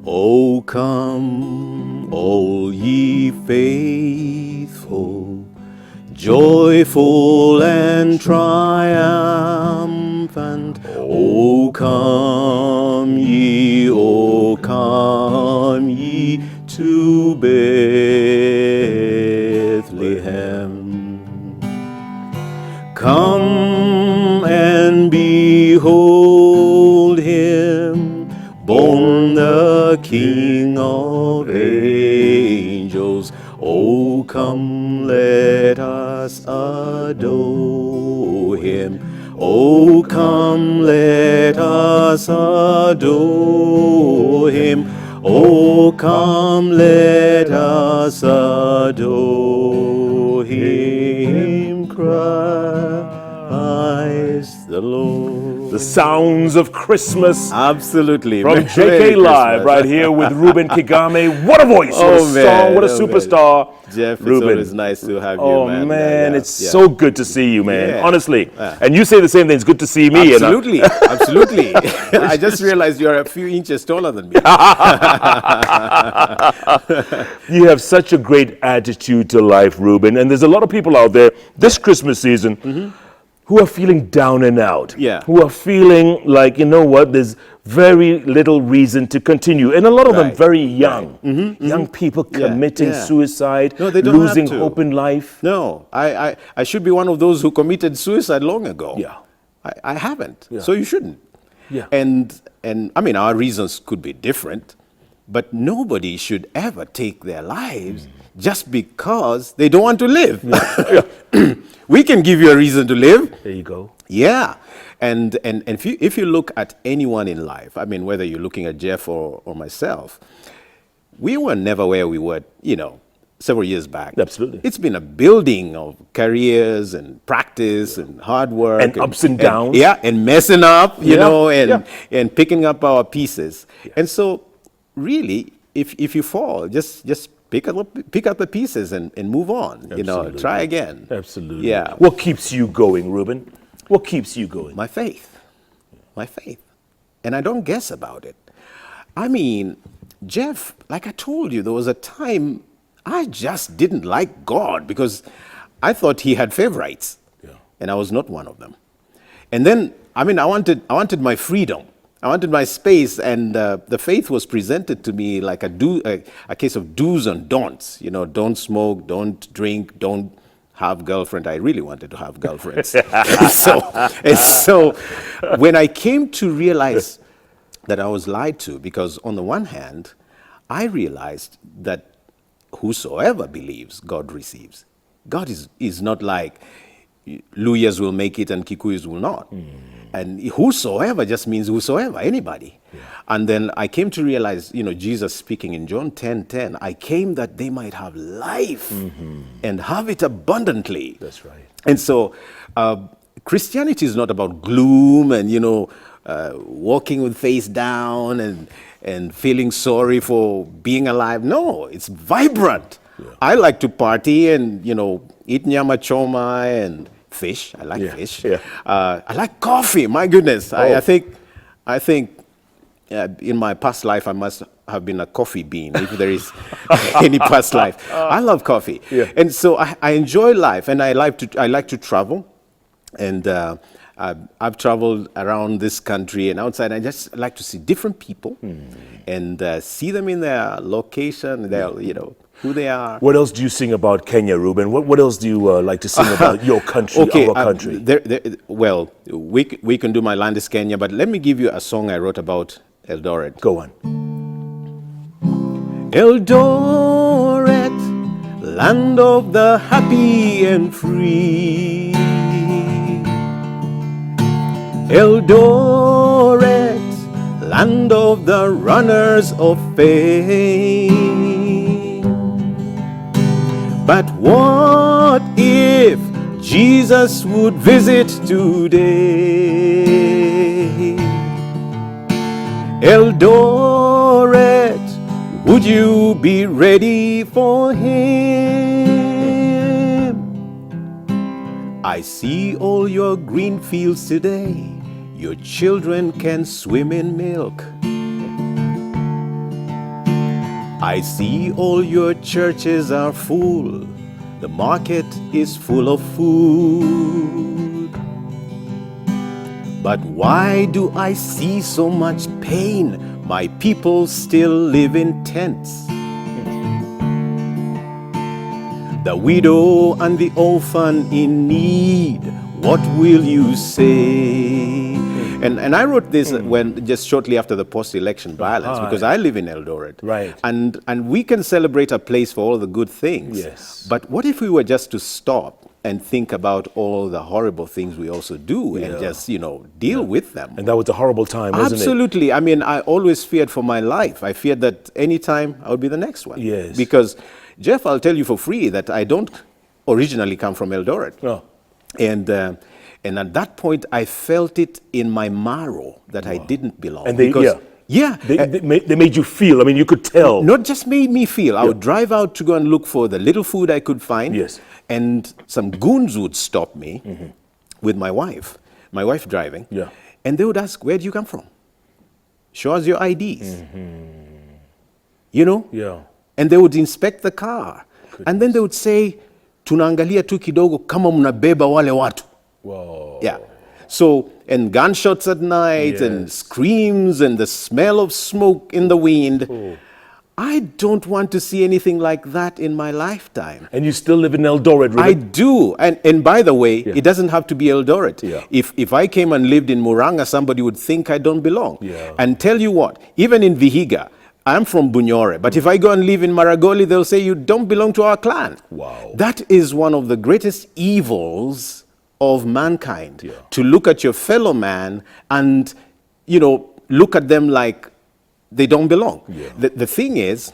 O come, all ye faithful, joyful and triumphant. O come ye to Bethlehem. Come and behold him, born the King of angels. O come, let us adore him. O come, let us adore him. O come, let us adore him, Christ the Lord. The sounds of Christmas. Absolutely. From JK Live, right here with Reuben Kigame. What a voice, what a song, what a superstar. Jeff, Reuben. It's always nice to have you, man. Oh, man, it's so good to see you, man, Yeah. honestly. And you say the same thing, it's good to see me. Absolutely, absolutely. I just realized you're a few inches taller than me. You have such a great attitude to life, Reuben. And there's a lot of people out there this Christmas season who are feeling down and out. Yeah. Who are feeling like, you know what, there's very little reason to continue. And a lot of them very young. Young people committing suicide, No, they don't losing have to. hope in life. No, I should be one of those who committed suicide long ago. Yeah. I haven't, so you shouldn't. Yeah. And I mean, our reasons could be different, but nobody should ever take their lives just because they don't want to live. We can give you a reason to live. There you go. Yeah. And if you look at anyone in life, I mean, whether you're looking at Jeff or myself, we were never where we were, several years back. Absolutely. It's been a building of careers and practice and hard work. And ups and downs. And messing up, Yeah. and picking up our pieces. Yes. And so, really, if you fall, just pick up the pieces and move on. Absolutely. Try again. Absolutely. Yeah. What keeps you going, Reuben? What keeps you going? My faith. My faith. And I don't guess about it. I mean, Jeff, like I told you, there was a time I just didn't like God because I thought he had favorites. Yeah. And I was not one of them. And then, I wanted my freedom. I wanted my space, and the faith was presented to me like a case of do's and don'ts. Don't smoke, don't drink, don't have girlfriend. I really wanted to have girlfriends. so when I came to realize that I was lied to, because on the one hand, I realized that whosoever believes, God receives. God is not like Luyas will make it and Kikuyus will not. And whosoever just means whosoever, anybody. Yeah. And then I came to realize, Jesus speaking in John 10:10, I came that they might have life and have it abundantly. That's right. And so Christianity is not about gloom and, walking with face down and feeling sorry for being alive. No, it's vibrant. Yeah. I like to party and, eat nyama choma and fish. I like fish. Yeah. I like coffee. My goodness. Oh. I think in my past life I must have been a coffee bean, if there is any past life. I love coffee. Yeah. And so I enjoy life, and I like to travel. And I've traveled around this country and outside. I just like to see different people and see them in their location, who they are. What else do you sing about Kenya, Reuben? What else do you like to sing about your country, our country? Well, we can do My Land is Kenya, but let me give you a song I wrote about Eldoret. Go on. Eldoret, land of the happy and free. Eldoret, land of the runners of fame. But what if Jesus would visit today? Eldoret, would you be ready for him? I see all your green fields today. Your children can swim in milk. I see all your churches are full. The market is full of food. But why do I see so much pain? My people still live in tents. The widow and the orphan in need, what will you say? And I wrote this when just shortly after the post-election violence, because I live in Eldoret. Right. And we can celebrate a place for all the good things. Yes. But what if we were just to stop and think about all the horrible things we also do and just, deal with them? And that was a horrible time, wasn't it? Absolutely. I mean, I always feared for my life. I feared that any time I would be the next one. Yes. Because, Jeff, I'll tell you for free that I don't originally come from Eldoret. No. And at that point, I felt it in my marrow that I didn't belong. And they made you feel. I mean, you could tell. Not just made me feel. I would drive out to go and look for the little food I could find. Yes. And some goons would stop me with my wife driving. Yeah. And they would ask, where do you come from? Show us your IDs. Yeah. And they would inspect the car. Goodness. And then they would say, tunaangalia tu kidogo kama mnabeba wale watu. Wow. Yeah. So, and gunshots at night and screams and the smell of smoke in the wind. Oh. I don't want to see anything like that in my lifetime. And you still live in Eldoret, really? I do. And by the way, it doesn't have to be Eldoret. Yeah. If I came and lived in Muranga, somebody would think I don't belong. Yeah. And tell you what, even in Vihiga, I'm from Bunyore, but if I go and live in Maragoli, they'll say you don't belong to our clan. Wow. That is one of the greatest evils of mankind, to look at your fellow man and, look at them like they don't belong. Yeah. The thing is,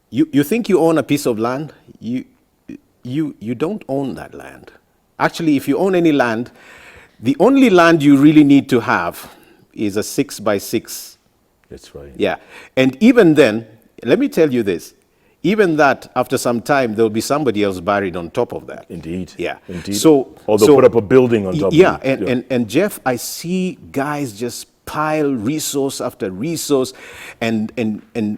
you think you own a piece of land, you don't own that land. Actually, if you own any land, the only land you really need to have is a 6x6. That's right. Yeah. And even then, let me tell you this, even that, after some time, there'll be somebody else buried on top of that. Indeed. Yeah. Indeed. So, or they'll put up a building on top of it. And Jeff, I see guys just pile resource after resource, and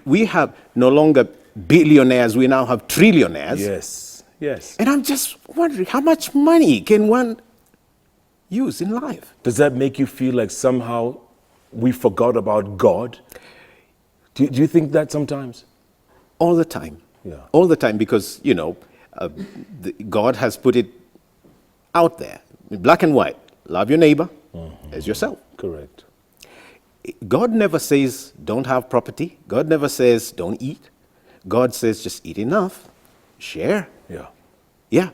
we have no longer billionaires, we now have trillionaires. Yes. Yes. And I'm just wondering, how much money can one use in life? Does that make you feel like somehow we forgot about God? Do you think that sometimes? All the time. Yeah. All the time, because, God has put it out there, black and white. Love your neighbor as yourself. Correct. God never says don't have property. God never says don't eat. God says just eat enough, share. Yeah. Yeah.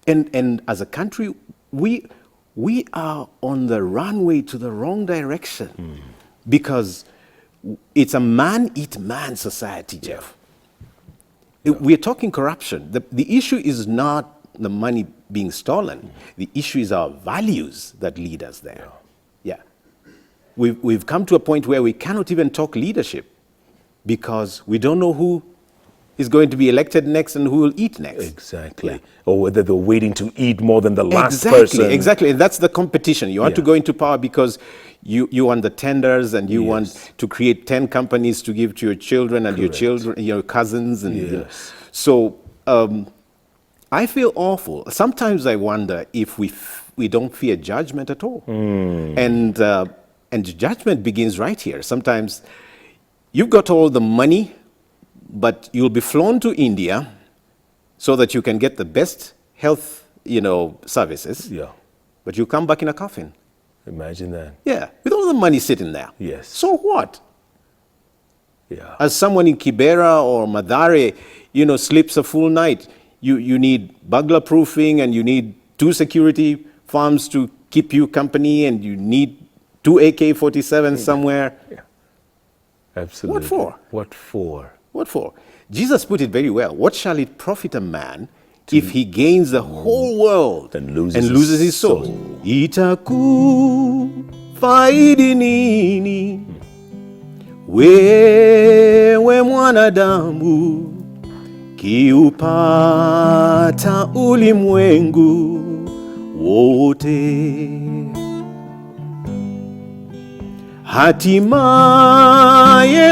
And as a country, we are on the runway to the wrong direction because it's a man-eat-man society, Jeff. We're talking corruption. The issue is not the money being stolen. The issue is our values that lead us there. Yeah. We've come to a point where we cannot even talk leadership because we don't know who is going to be elected next and who will eat next. Exactly. Yeah. Or whether they're waiting to eat more than the last person. Exactly. And that's the competition. You want to go into power because you want the tenders and you want to create 10 companies to give to your children and your children, your cousins. And so I feel awful. Sometimes I wonder if we don't fear judgment at all. And judgment begins right here. Sometimes you've got all the money, but you'll be flown to India so that you can get the best health, services. Yeah. But you come back in a coffin. Imagine that. Yeah, with all the money sitting there. Yes. So what? Yeah. As someone in Kibera or Madare, sleeps a full night, you need burglar proofing and you need 2 security farms to keep you company and you need 2 AK-47 somewhere. Yeah. Absolutely. What for? What for? What for? Jesus put it very well. What shall it profit a man if he gains the whole world and loses his soul? Itaku faidi nini wewe mwanadamu kiupata ulimwengu wote hatimaye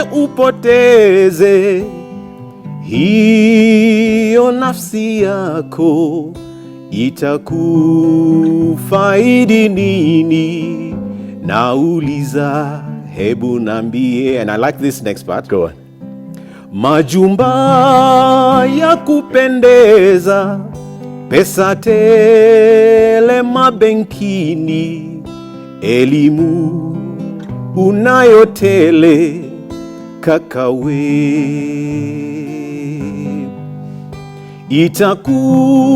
upoteze hiyo nafsi yako, itakufaidi nini? Nauliza, hebu nambie. And I like this next part. Go on. Majumba ya kupendeza, pesa tele mabenkini, elimu unayotele kakawe,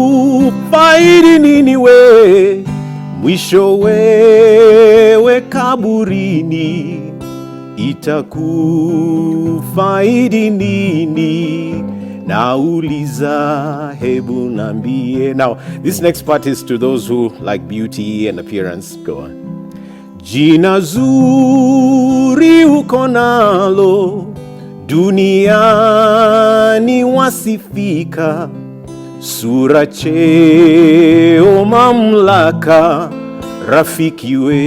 itakufaidi nini we? Mwisho wewe kaburini, itakufaidi nini? Nauliza, hebu nambie. Now, this next part is to those who like beauty and appearance. Go on. Jina zuri uko nalo, duniani wasifika, sura, cheo, mamlaka, rafiki we,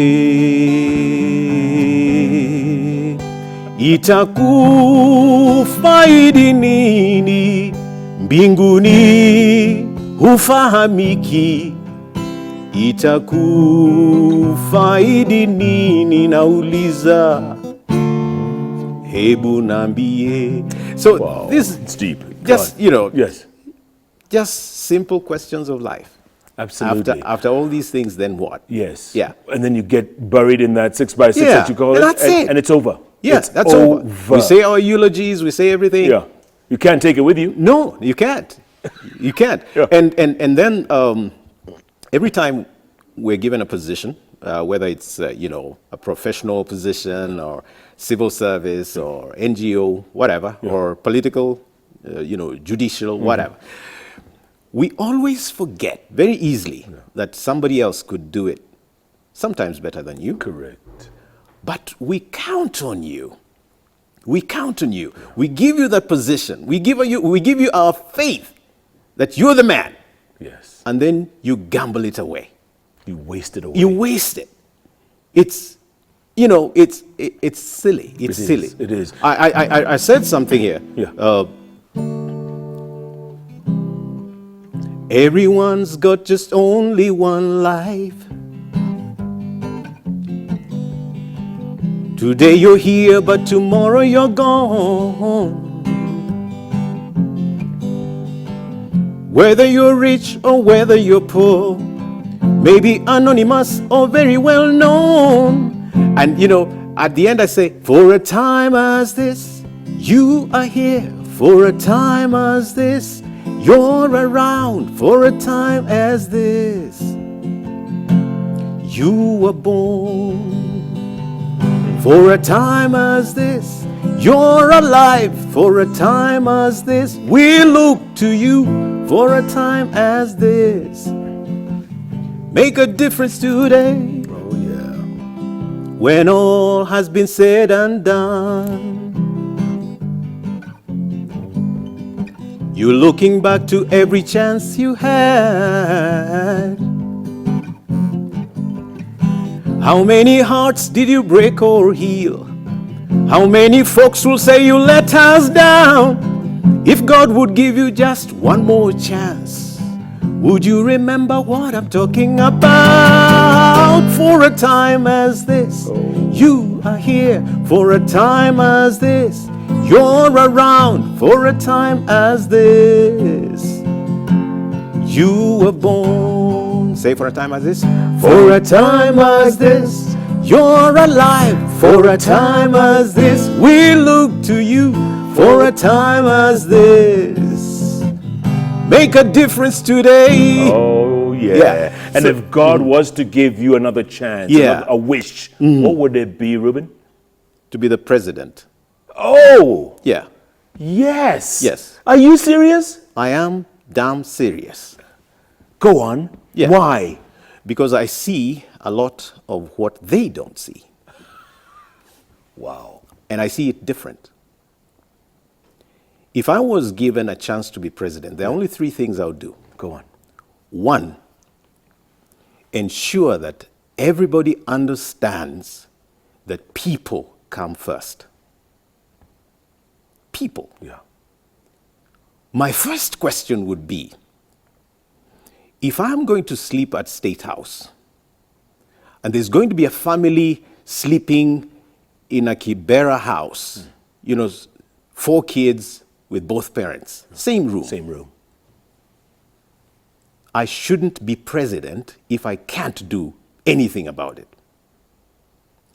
itakufaidi nini? Mbinguni hufahamiki, itakufaidi nini? Nauliza, hebu nambie. So Wow, this it's deep. just, you know, Yes. just simple questions of life. Absolutely. After all these things, then what? Yes. Yeah. And then you get buried in that 6x6 Yeah, that you call and it. that's it. And it's over. Yes, It's that's over. We say our eulogies, we say everything. Yeah. You can't take it with you. No, you can't. You can't. Yeah. And then every time we're given a position, whether it's a professional position or civil service or NGO, whatever, or political, judicial, whatever, we always forget very easily that somebody else could do it, sometimes better than you. Correct. But we count on you. We count on you. We give you that position. We give you our faith that you're the man. Yes. And then you gamble it away. You waste it away. You waste it. It's silly. It's silly. It is. I said something here. Yeah. Everyone's got just only one life. Today you're here, but tomorrow you're gone. Whether you're rich or whether you're poor, maybe anonymous or very well known. And at the end I say, for a time as this, you are here. For a time as this, you're around. For a time as this, you were born. For a time as this, you're alive. For a time as this, we look to you. For a time as this, make a difference today. Oh, yeah. When all has been said and done, you're looking back to every chance you had. How many hearts did you break or heal? How many folks will say you let us down? If God would give you just one more chance, would you remember what I'm talking about? For a time as this, you are here. For a time as this, you're around. For a time as this, you were born. Say, for a time as this. For a time as this, you're alive. For a time as this, we look to you. For a time as this, make a difference today. Oh, yeah. And So- if God was to give you another chance, a wish, what would it be, Reuben? To be the president. Oh, Yeah, yes. Yes. Are you serious? I am damn serious. Go on. Yeah. Why? Because I see a lot of what they don't see. Wow. And I see it different. If I was given a chance to be president, there are only three things I would do. Go on. One, ensure that everybody understands that people come first. People. Yeah. My first question would be, if I'm going to sleep at State House, and there's going to be a family sleeping in a Kibera house, 4 kids with both parents, same room. Same room. I shouldn't be president if I can't do anything about it.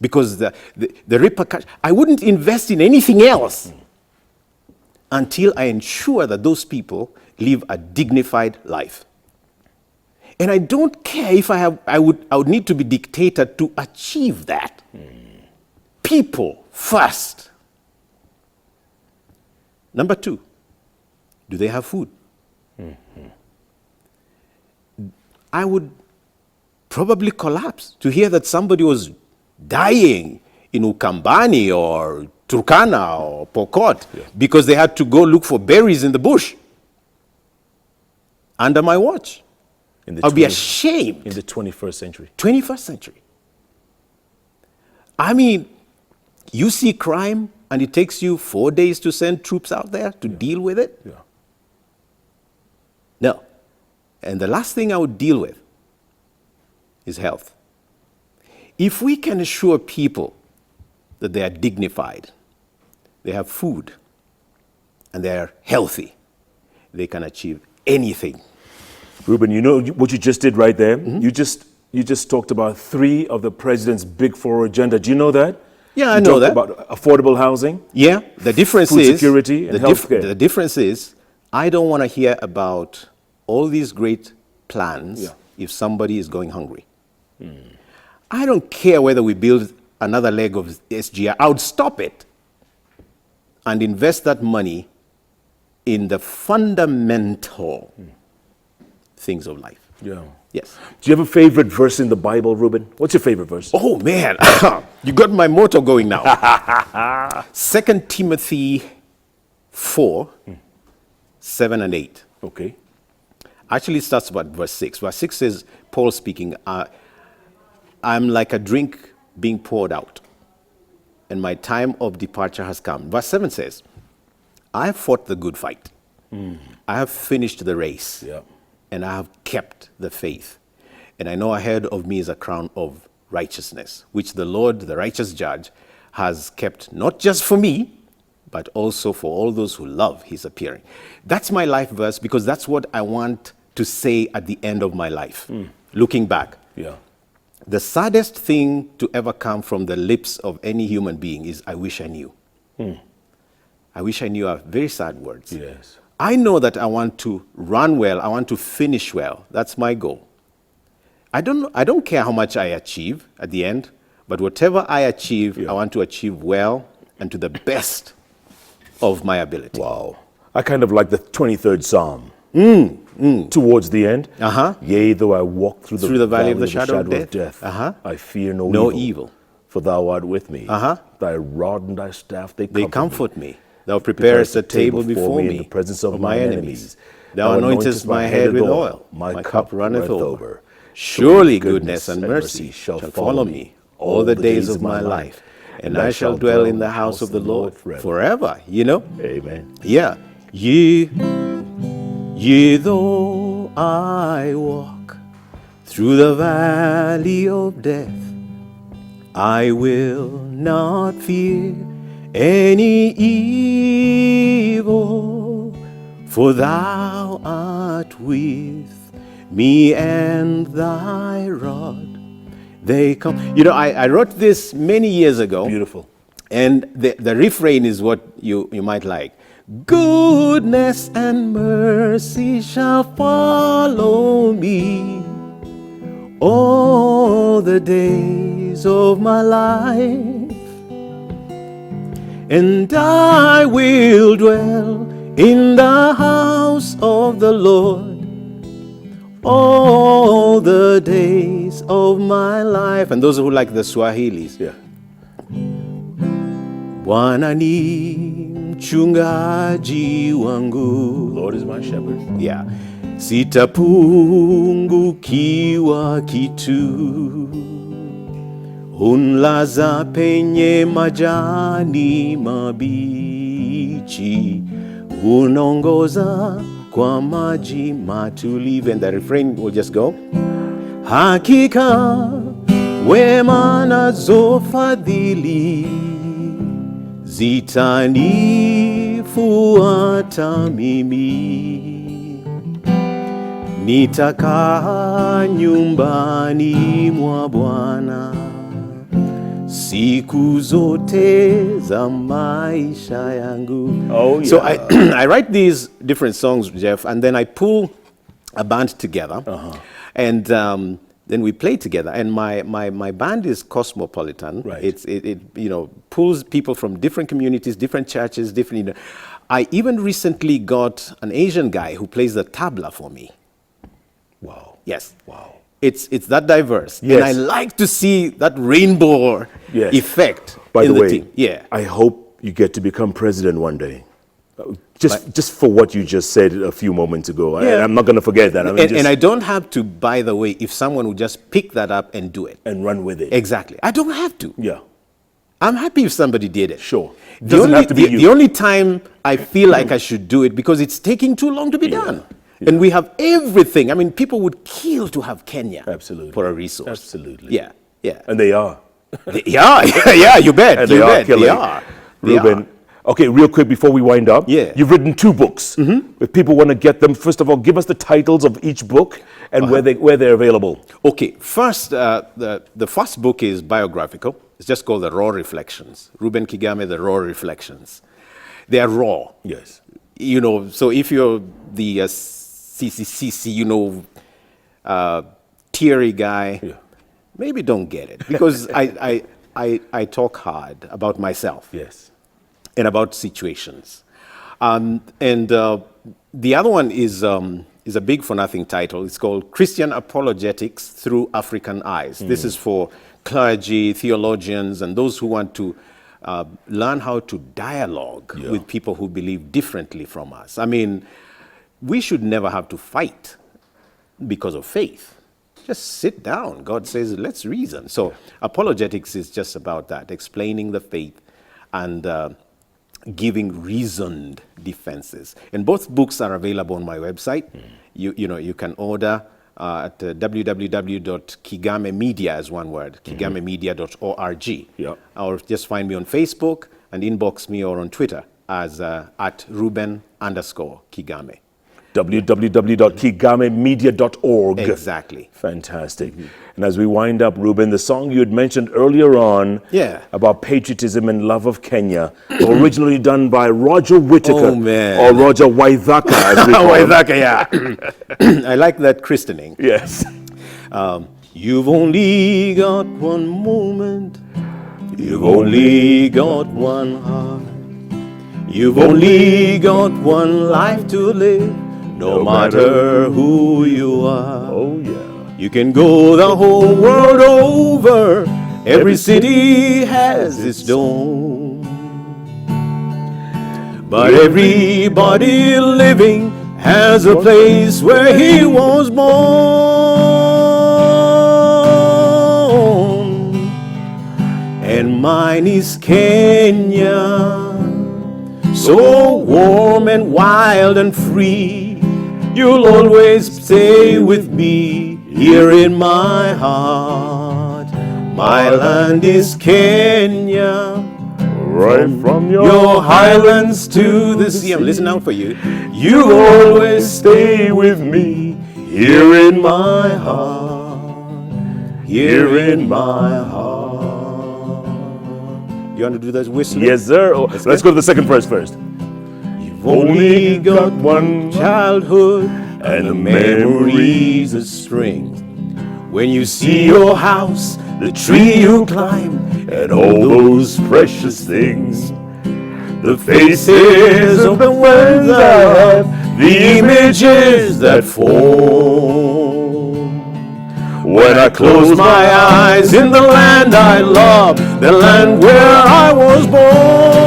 Because the repercussion, I wouldn't invest in anything else until I ensure that those people live a dignified life. And I don't care if I would need to be dictator to achieve that. People first. Number 2, do they have food? I would probably collapse to hear that somebody was dying in Ukambani or Turkana or Pokot because they had to go look for berries in the bush under my watch. I'll be ashamed. In the 21st century. 21st century. I mean, you see crime and it takes you 4 days to send troops out there to deal with it? Yeah. No. And the last thing I would deal with is health. If we can assure people that they are dignified, they have food, and they are healthy, they can achieve anything. Reuben, you know what you just did right there? You just talked about 3 of the president's big 4 agenda. Do you know that? Yeah, I know that. About affordable housing. Yeah, the difference food is security and healthcare. The difference is I don't want to hear about all these great plans if somebody is going hungry. I don't care whether we build another leg of SGR. I would stop it and invest that money in the fundamental things of life. Yeah. Yes. Do you have a favorite verse in the Bible, Reuben? What's your favorite verse? Oh, man. You got my motto going now. 2 Timothy 4, 7 and 8. Okay. Actually, it starts about verse 6. Verse 6 says, Paul speaking, I'm like a drink being poured out, and my time of departure has come. Verse 7 says, I have fought the good fight. I have finished the race. Yeah. And I have kept the faith. And I know ahead of me is a crown of righteousness, which the Lord, the righteous judge, has kept not just for me, but also for all those who love his appearing. That's my life verse because that's what I want to say at the end of my life, looking back. Yeah. The saddest thing to ever come from the lips of any human being is, I wish I knew. I wish I knew are very sad words. Yes. I know that I want to run well, I want to finish well. That's my goal. I don't care how much I achieve at the end, but whatever I achieve, I want to achieve well and to the best of my ability. Wow. I kind of like the 23rd Psalm. Towards the end. Yea, though I walk through the valley of the shadow of death. I fear no evil. For thou art with me. Thy rod and thy staff, they comfort me. Thou preparest a table before me in the presence of my enemies. Thou anointest my head with oil. My cup runneth over. Surely goodness and mercy shall follow me all the days of my life. And I shall dwell in the house of the Lord forever. Amen. Yeah. Yea, though I walk through the valley of death, I will not fear any evil, for thou art with me and thy rod, they come. I wrote this many years ago. Beautiful. And the refrain is what you might like. Goodness and mercy shall follow me all the days of my life, and I will dwell in the house of the Lord all the days of my life. And those who like the Swahilis. Yeah. Bwana ni mchungaji wangu. Lord is my shepherd. Yeah. Sitapungukiwa kitu. unlaza penye majani mabichi, unongoza kwa maji matulivu. And the refrain will just go, hakika wema nazo fadhili zitanifuata mimi, nitakaa nyumbani mwa Bwana siku zote za maisha yangu. Oh, yeah. So I write these different songs, Jeff, and then I pull a band together, and then we play together. And my band is cosmopolitan. Right. It pulls people from different communities, different churches, different. I even recently got an Asian guy who plays the tabla for me. Wow. Yes. Wow. It's that diverse. Yes. And I like to see that rainbow Yes. effect By in the way, team. Yeah. I hope you get to become president one day. Just for what you just said a few moments ago. Yeah. I'm not going to forget that. I mean, And I don't have to, by the way, if someone would just pick that up and do it. and run with it. Exactly. I don't have to. Yeah. I'm happy if somebody did it. Sure. It The doesn't only, have to be the, you. the only time I feel like I should do it because it's taking too long to be done. Yeah. And we have everything. I mean, people would kill to have Kenya Absolutely. for a resource. Absolutely. Yeah. Yeah. And they are. Yeah, you bet. And You they are bet. killing. They are. They Reuben, are. okay, real quick before we wind up. Yeah. You've written 2 books. If people want to get them, first of all, give us the titles of each book and where they're available. Okay, first, the first book is biographical. It's just called The Raw Reflections. Reuben Kigame, The Raw Reflections. They are raw. Yes. So if you're the CCCC, teary guy, Yeah. maybe don't get it because I talk hard about myself Yes. and about situations. And the other one is a big for nothing title. It's called Christian Apologetics Through African Eyes. This is for clergy, theologians, and those who want to learn how to dialogue with people who believe differently from us. I mean, we should never have to fight because of faith. Just sit down. God says, let's reason. So apologetics is just about that, explaining the faith and giving reasoned defenses. And both books are available on my website. You can order at www.kigamemedia as one word, kigamemedia.org. Yeah. Or just find me on Facebook and inbox me or on Twitter as at Reuben_Kigame. www.kigamemedia.org. Exactly. Fantastic. And as we wind up, Reuben, the song you had mentioned earlier on about patriotism and love of Kenya, originally done by Roger Whittaker, Oh, man. or Roger Waithaka, as we call him. Waithaka, yeah. I like that christening. Yes. You've only got one moment. You've only got one heart. You've only got one life to live, no matter who you are. Oh, yeah. You can go the whole world over. Every city has its dome. But everybody living has a place where he was born. And mine is Kenya, so warm and wild and free. You'll always stay with me here in my heart. My land is Kenya, Right from your highlands to the sea. I'm listening out for you. You always stay with me here in my heart. Here in my heart. You want to do that whistling? Yes, sir. Oh, let's go to the second verse first. You've only got one childhood and the memories of spring. When you see your house, the tree you climb, and all those precious things. The faces of the ones I love, the images that form. When I close my eyes in the land I love, the land where I was born.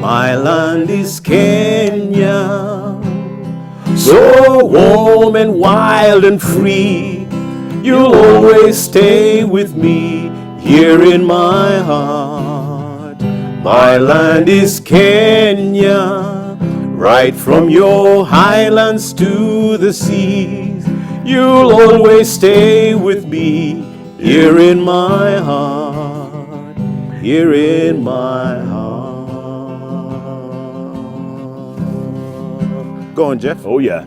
My land is Kenya, so so warm and wild and free. You'll always stay with me here in my heart. My land is Kenya, right from your highlands to the seas. You'll always stay with me here in my heart, here in my heart. Go on, Jeff. Oh, yeah.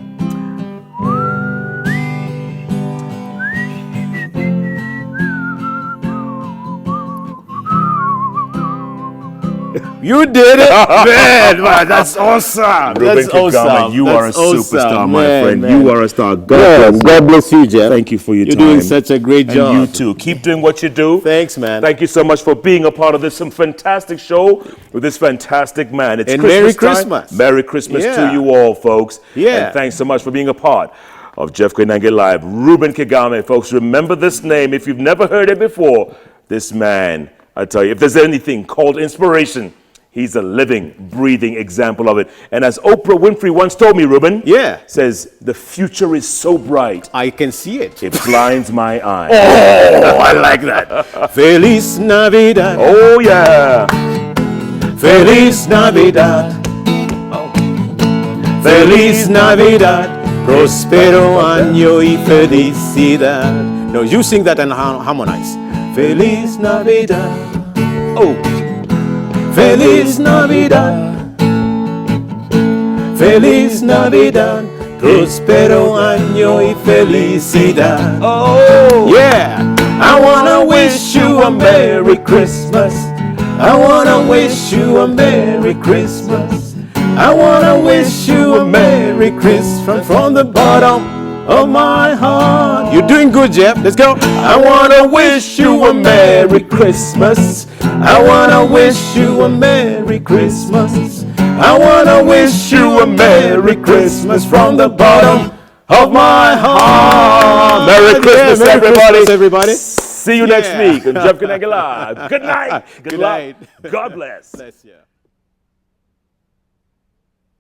You did it, man, that's awesome. Reuben Kigame, you are a superstar, my friend. You are a star. God bless you, Jeff. Thank you for your time. You're doing such a great job. And you too. Keep doing what you do. Thanks, man. Thank you so much for being a part of this fantastic show with this fantastic man. It's and Christmas Merry Christmas. Time. Merry Christmas to you all, folks. Yeah. And thanks so much for being a part of Jeff Koinange Live. Reuben Kigame, folks, remember this name. If you've never heard it before, this man, I tell you, if there's anything called inspiration, he's a living, breathing example of it. And as Oprah Winfrey once told me, Reuben, says, the future is so bright. I can see it. It blinds my eyes. Oh, I like that. Feliz Navidad. Oh, yeah. Feliz Navidad. Feliz Navidad. Prospero año y felicidad. No, you sing that and harmonize. Feliz Navidad. Oh. Feliz Navidad, Feliz Navidad, prospero año y felicidad. Oh, yeah. I wanna wish you a Merry Christmas. I wanna wish you a Merry Christmas. I wanna wish you a Merry Christmas from the bottom of my heart. You're doing good, Jeff. Let's go. I wanna wish you a Merry Christmas. I wanna wish you a Merry Christmas. I wanna wish you a Merry Christmas from the bottom of my heart. Merry Christmas, Merry everybody. Christmas, everybody. See you next week on Jeff Koinange Live. Good night. Good luck. Night. God bless. Bless you.